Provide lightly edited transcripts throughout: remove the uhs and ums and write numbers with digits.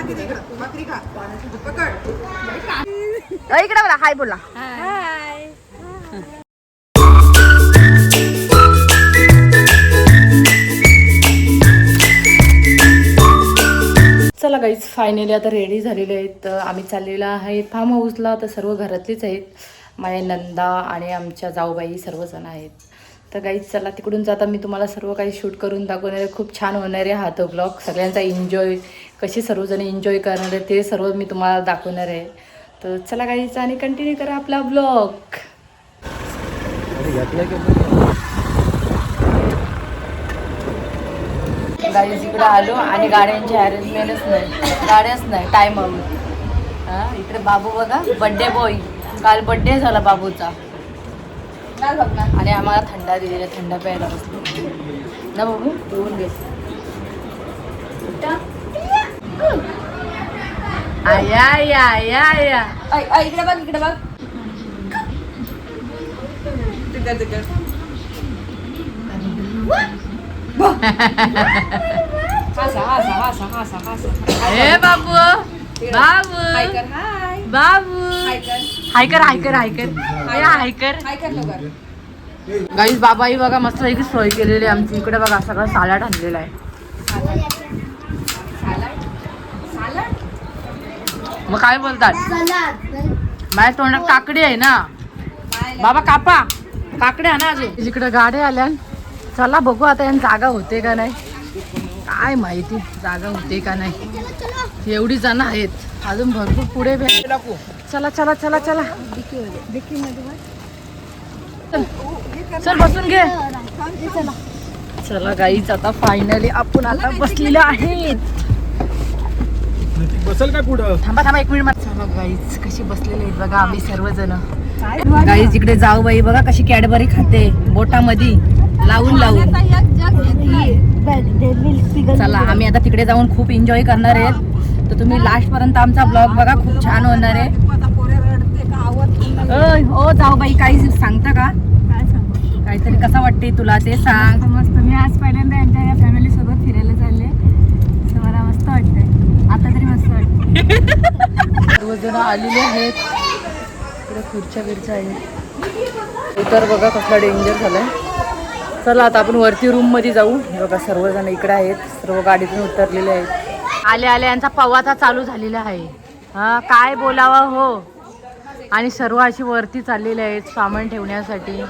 इकडे बघा, हाय बोला. हाय. चला गाईज, फायनली आता रेडी झालेले आहेत. तर आम्ही चाललेलो आहे फार्म हाऊसला. तर सर्व घरातलीच आहेत, माझ्या नंदा आणि आमच्या जाऊबाई सर्वजण आहेत. तर गाईज चला, तिकडून जाता मी तुम्हाला सर्व काही शूट करून दाखवणार आहे. खूप छान होणार आहे हा तो ब्लॉग. सगळ्यांचा एन्जॉय, कशी सर्वजण एन्जॉय करणार आहे ते सर्व मी तुम्हाला दाखवणार आहे. तर चला गाईज, आणि कंटिन्यू करा आपला ब्लॉग. गाईज इकडे आलो आणि गाड्यांची अरेंजमेंटच नाही, गाड्याच नाही टायमावर. हां, इकडे बाबू बघा, बड्डे बॉय. काल बड्डे झाला बाबूचा आणि आम्हाला थंडा दिलेला, थंडा प्यायला बसलो ना बाबू. येऊन घे. आया या या या, इकडे बघ, इकडे बघ. ए बाबू, बाबू, बाबू, हायकर हायकर हायकर हायकर. गाईज बाबाई बघा मस्त पैकी सोय केलेली आहे आमची. इकडे बघा सगळं सालाड आणलेलं आहे. मग काय बोलतात, माझ्या तोंडात काकडी आहे ना बाबा, कापा काकड्या ना. अजून इकडे गाड्या आल्या. चला बघू आता यांना जागा होते का नाही, काय माहिती जागा होते का नाही. एवढी जण आहेत, अजून भरपूर पुढे. चला चला चला चला, चल बसून घे. चला गाईच, आता फायनली आपण आता बसलेलो आहेत. बसल काय पुढं, थांबा थांबा एक मिनिट. चला गाईच, कशी बसलेले आहेत बघा आम्ही सर्वजण. गाईज इकडे जाऊबाई बघा कशी कॅडबरी खाते बोटामध्ये लावून लावून. चला आम्ही आता तिकडे जाऊन खूप एन्जॉय करणार आहेत. तर तुम्ही लास्ट पर्यंत आमचा ब्लॉग बघा, खूप छान होणार आहे. ओ जाऊबाई, काही सांगता का, काहीतरी कसं वाटते तुला ते सांग. मस्त. मी आज पहिल्यांदा यांच्या या फॅमिली सोबत फिरायला चालले, मला मस्त वाटतंय. आता तरी मस्त वाटतं. सर्वजण आलेले आहेत. इकडे खुर्च्या बिरच्या आहेत. उतर बघा कसला डेंजर झालाय. चला आता आपण वरती रूम मध्ये जाऊ. बघा सर्वजण इकडे आहेत, सर्व गाडीतून उतरलेले आहेत. आले आले यांचा पवाचा चालू झालेला आहे. हा काय बोलावा हो. आणि सर्व अशी वरती चाललेले आहेत सामान ठेवण्यासाठी.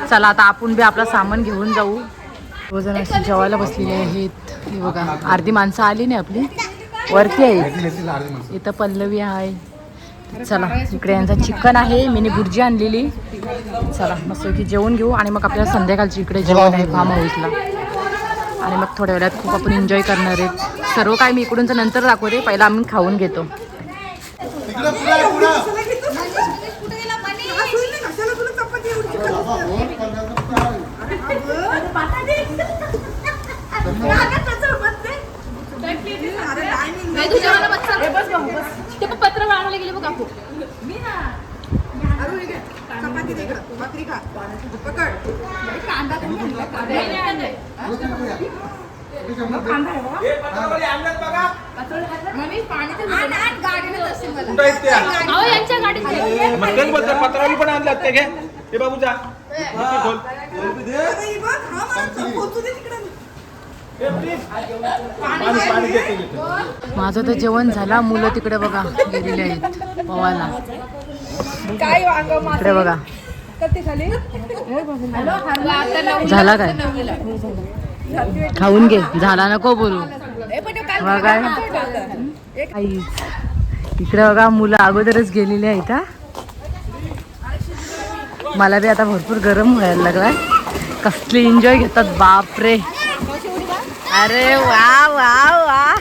चला आता आपण बी आपलं सामान घेऊन जाऊ. सर्वजण अशी जेवायला बसलेले आहेत. हे बघा अर्धी माणसं आली नाही आपली, वरती आहे. इथं पल्लवी आहे. चला इकडे यांचा चिकन आहे, मिनी भुर्जी आणलेली. चला मस्त की जेवण घेऊ आणि मग आपल्याला संध्याकाळची इकडे जेवण आहे फार्म हाऊसला. आणि मग थोड्या वेळात खूप आपण एन्जॉय करणार आहेत. सर्व काय मी इकडूनच नंतर दाखवते, पहिला आम्ही खाऊन घेतो. पत्र वाढवलं गेले बघ काकू. पत्रावली पण आणल्यात ते घे. हे बाबूचा माझं तर जेवण झाला. मुलं तिकडे बघा गेलेले आहेत पवायला. इकडे बघा झाला काय, खाऊन घे, झाला नको बोलू. बघा इकडे बघा मुलं अगोदरच गेलेली आहेत. हा मला बी आता भरपूर गरम व्हायला लागलाय. कसली एन्जॉय घेतात बापरे. अरे वा वा वा.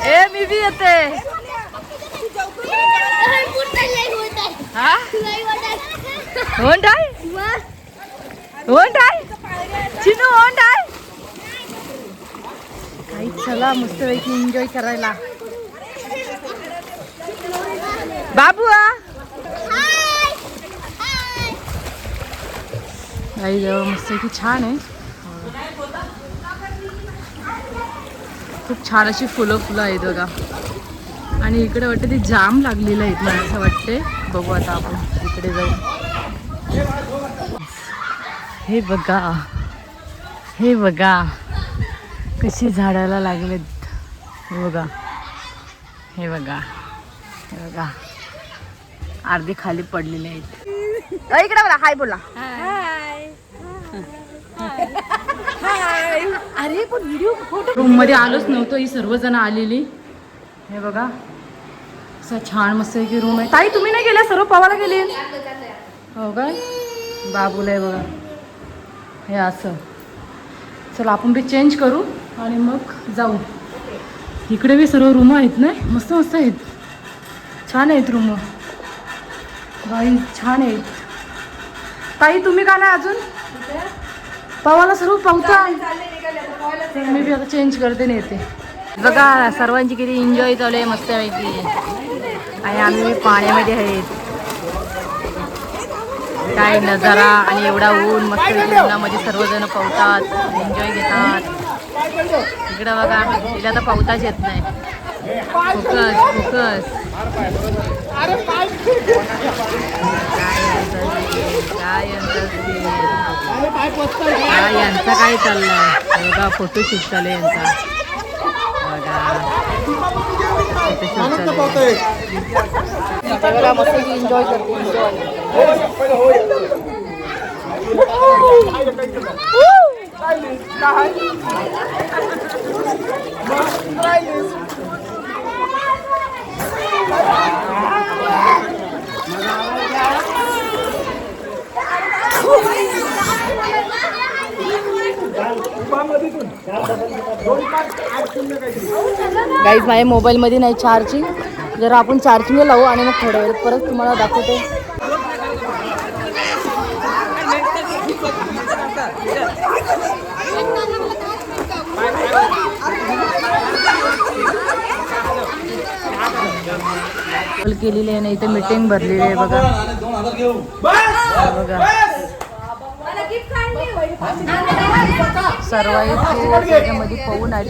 ए मी बी येते. होंड आहे, होंड आहे चिनू, होंड आहे काही. चला मस्तपैकी एन्जॉय करायला. बाबू काही मस्त की छान आहे. खूप छान अशी फुलं आहेत बघा. आणि इकडे वाटतं ते जाम लागलेलं आहेत मला असं वाटते. बघू आता आपण इकडे जाऊ. हे बघा कशी झाडाला लागलेत. हे बघा अर्धे खाली पडलेले आहेत. इकडे बघा हाय बोला. अरे पण व्हिडिओ फोटो रूम मध्ये आलोच नव्हतो. ही सर्वजण आलेली. हे बघा असं छान मस्त की रूम आहे. ताई तुम्ही नाही गेल्या? सर्व पवायला गेले. हो काय बाबूला आहे बघा. हे असं चला आपण बी चेंज करू आणि मग जाऊ. इकडे बी सर्व रूम आहेत ना, मस्त आहेत. छान आहेत रूम बाई, छान आहेत. ताई तुम्ही का नाही अजून? पवाला सर्व पावता. मी बी आता चेंज करते नाही येते. बघा सर्वांची किती एन्जॉय चालू आहे मस्तपैकी. आणि आम्ही पाण्यामध्ये आहेत. काय नजारा आणि एवढा ऊन मस्त उन्हामध्ये सर्वजण पावतात, एन्जॉय घेतात. इकडं बघा तिला तर पावताच येत नाही. फोकस यांचा काय चाललंय बघा. फोटोशूट चालू आहे यांचा बघा. मस्त एन्जॉय करते. गाईज माझ्या मोबाईलमध्ये नाही चार्जिंग. जरा आपण चार्जिंग लावू आणि मग थोड्या वेळ परत तुम्हाला दाखवते. केलेली आहे ना इथे मीटिंग भरलेली आहे बघा. सर्व मध्ये पाहून आली.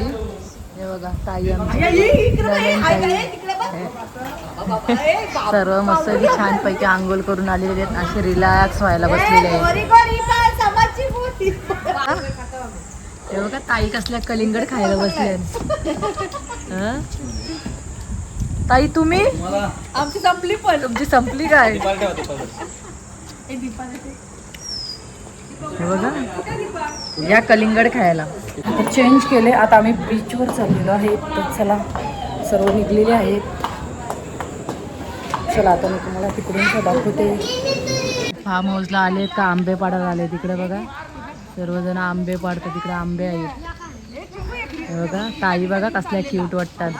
हे बघा ताई आमची सर्व मस्त छान पैकी आंघोळ करून आलेले आहेत. असे रिलॅक्स व्हायला बसलेले आहेत. हे बघा ताई कसल्या कलिंगड खायला बसले. ताई तुम्ही? आमची संपली पण. तुमची संपली काय? हे बघा या कलिंगड खायला. चेंज केले आता आम्ही बीचवर चाललेलो आहे. तर चला सर्व निघलेले आहेत. चला आता मी तुम्हाला तिकडून दाखवते. फार्म हाऊसला आले का आंबे पाडायला आले. तिकडे बघा सर्वजण आंबे पाडतात. तिकडे आंबे आहेत. हे बघा ताई बघा कसल्या क्यूट वाटतात.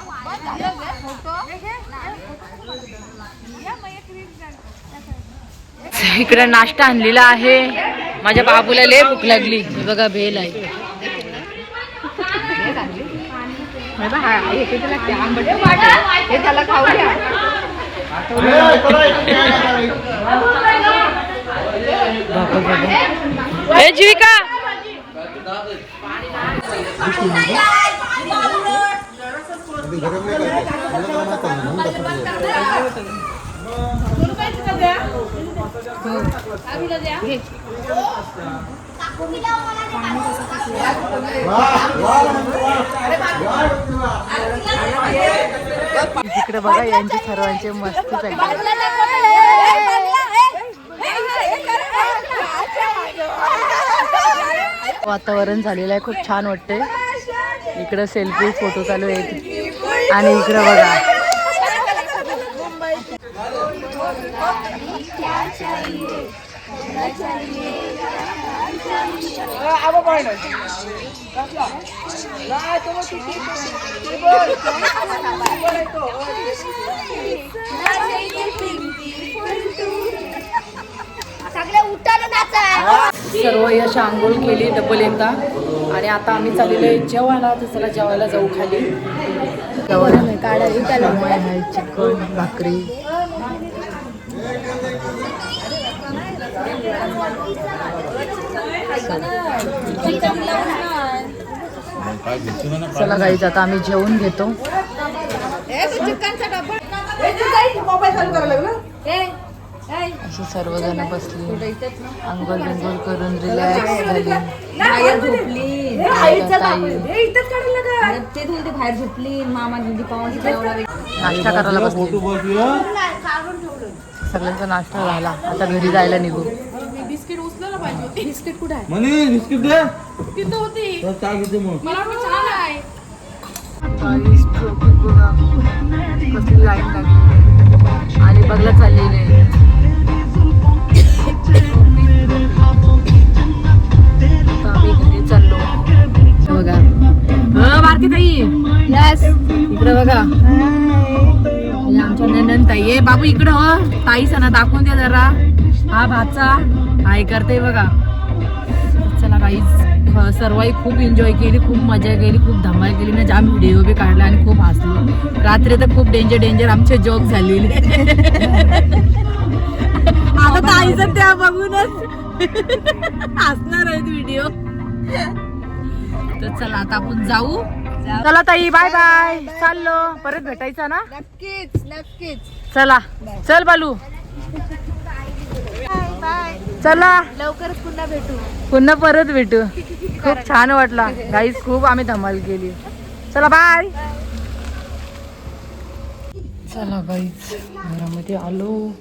इकडे नाश्ता आणलेला आहे. माझ्या बाबूला लय भूक लागली. हे बघा भेल आहे. हे जीविका इकडे बघा यांचे सर्वांचे मस्त वातावरण झालेलं आहे. खूप छान वाटते. इकडे सेल्फी फोटो चालू आहेत. आणि इकडे बघा सर्व यश आंघोळ केली डबल एकदा. आणि आता आम्ही चाललेलो आहे जेवायला. तर चला जेवायला जाऊ खाली. जेवायला चिकन भाकरी. चला गाईज आता आम्ही जेवून घेतो. असं सर्वजण बसली, अंघोळ बिंघोळ करून रिलॅक्स झाली. बाहेर झोपली मामा नाश्ता करायला बसली. सगळ्यांचा नाश्ता झाला, आता घरी जायला निघू. बिस्किट उचलायला पाहिजे. बिस्किट कुठे आहे? म्हणे बिस्किट दे. तिथं होती. तर काय घेते मग? मला वाटलं छान आहे. कसली लाईन लागली आणि बघला चाललेली आहे. आम्ही घरी चाललो. बघा भारती ताई, यस. इकडे बघा, हे आमच्या नंदन ताई आहे. बाबू इकडं हो, ताई सणा दाखवून द्या जरा. हा भाचा हाय करते बघा. चला काहीच सर्वही खूप एन्जॉय केली, खूप मजा केली, खूप धमाल केली ना. जाम व्हिडिओ बी काढला आणि खूप हसलो. रात्री तर खूप डेंजर आमचे जोक झालेले. आता ताईचं त्या बघूनच हसणार आहेत व्हिडिओ. तर चला आता आपण जाऊ. चला ताई, बाय बाय. चाललो, परत भेटायचं ना. नक्कीच नक्कीच. चला चल बालू, बाय. चला लवकरच पुन्हा भेटू. पुन्हा परत भेटू. खूप छान वाटला गाईज, खूप आम्ही धमाल केली. चला बाय. चला गाईज, घरामध्ये आलो.